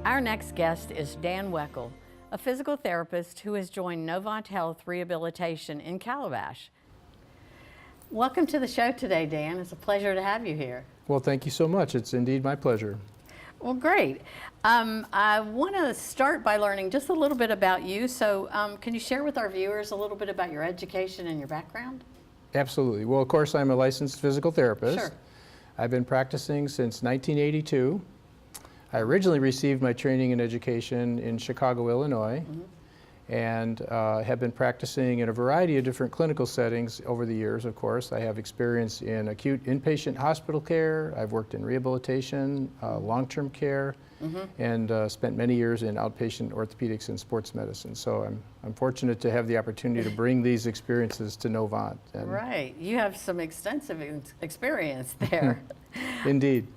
Our next guest is Dan Woeckel, a physical therapist who has joined Novant Health Rehabilitation in Calabash. Welcome to the show today, Dan. It's a pleasure to have you here. Well, thank you so much. It's indeed my pleasure. Well, great. I want to start by learning just a little bit about you. So can you share with our viewers a little bit about your education and your background? Absolutely. Well, of course, I'm a licensed physical therapist. Sure. I've been practicing since 1982. I originally received my training and education in Chicago, Illinois, and have been practicing in a variety of different clinical settings over the years, of course. I have experience in acute inpatient hospital care. I've worked in rehabilitation, long-term care, and spent many years in outpatient orthopedics and sports medicine. So I'm fortunate to have the opportunity to bring these experiences to Novant. Right. You have some extensive experience there. Indeed.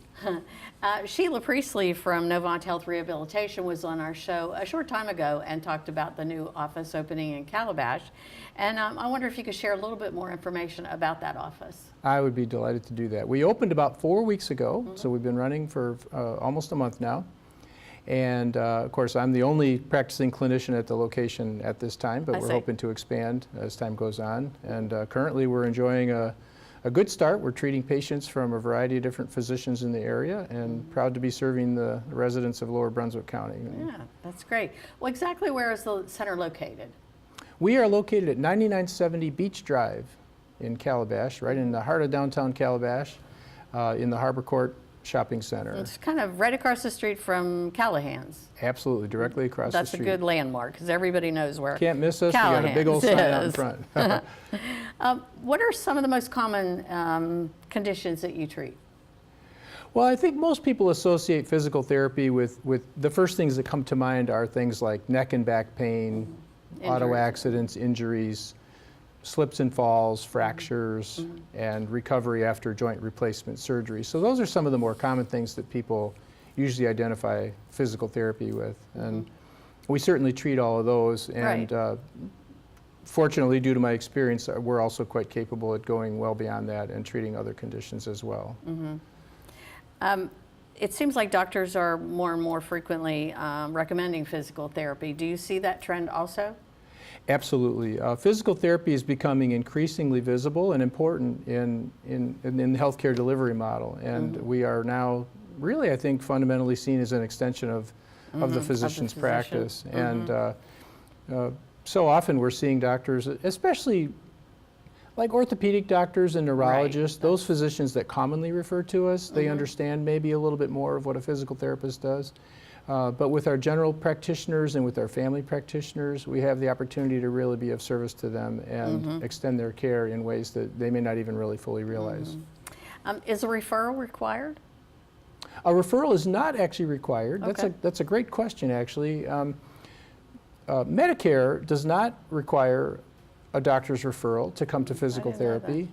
Sheila Priestley from Novant Health Rehabilitation was on our show a short time ago and talked about the new office opening in Calabash. And I wonder if you could share a little bit more information about that office. I would be delighted to do that. We opened about 4 weeks ago, so we've been running for almost a month now. And of course, I'm the only practicing clinician at the location at this time, but we're hoping to expand as time goes on. And currently we're enjoying a good start. We're treating patients from a variety of different physicians in the area, and proud to be serving the residents of Lower Brunswick County. Yeah, that's great. Well, exactly where is the center located? We are located at 9970 Beach Drive in Calabash, right in the heart of downtown Calabash, in the Harbor Court Shopping Center. It's kind of right across the street from Callahan's. Absolutely, directly across the street. That's a good landmark because everybody knows where Can't miss us. We got a big old sign out in front. What are some of the most common conditions that you treat? Well, I think most people associate physical therapy with the first things that come to mind are things like neck and back pain, auto accidents, injuries, slips and falls, fractures, and recovery after joint replacement surgery. So those are some of the more common things that people usually identify physical therapy with. And we certainly treat all of those. And fortunately, due to my experience, we're also quite capable at going well beyond that and treating other conditions as well. It seems like doctors are more and more frequently recommending physical therapy. Do you see that trend also? Absolutely. Physical therapy is becoming increasingly visible and important in the healthcare delivery model. And we are now really, I think, fundamentally seen as an extension of the physician's practice. And so often we're seeing doctors, especially like orthopedic doctors and neurologists, those physicians that commonly refer to us, they understand maybe a little bit more of what a physical therapist does. But with our general practitioners and with our family practitioners, we have the opportunity to really be of service to them and extend their care in ways that they may not even really fully realize. Is a referral required? A referral is not actually required. That's a great question, actually. Medicare does not require a doctor's referral to come to physical therapy.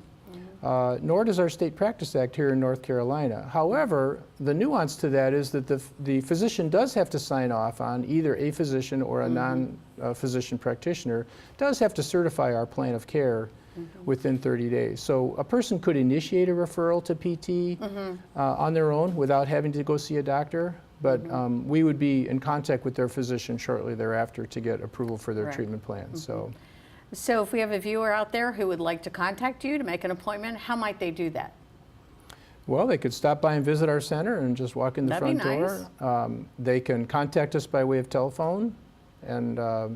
Nor does our State Practice Act here in North Carolina. However, the nuance to that is that the physician does have to sign off on either a physician or a non-physician practitioner, does have to certify our plan of care within 30 days. So a person could initiate a referral to PT on their own without having to go see a doctor, but we would be in contact with their physician shortly thereafter to get approval for their treatment plan. So if we have a viewer out there who would like to contact you to make an appointment, how might they do that? Well, they could stop by and visit our center and just walk in the front door. They can contact us by way of telephone, and I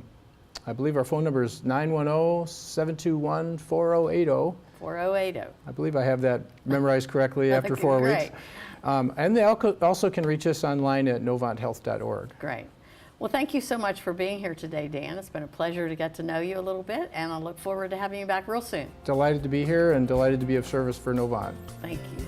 believe our phone number is 910-721-4080. 4080. I believe I have that memorized correctly after 4 weeks. And they also can reach us online at novanthealth.org. Great. Well, thank you so much for being here today, Dan. It's been a pleasure to get to know you a little bit, and I look forward to having you back real soon. Delighted to be here and delighted to be of service for Novant. Thank you.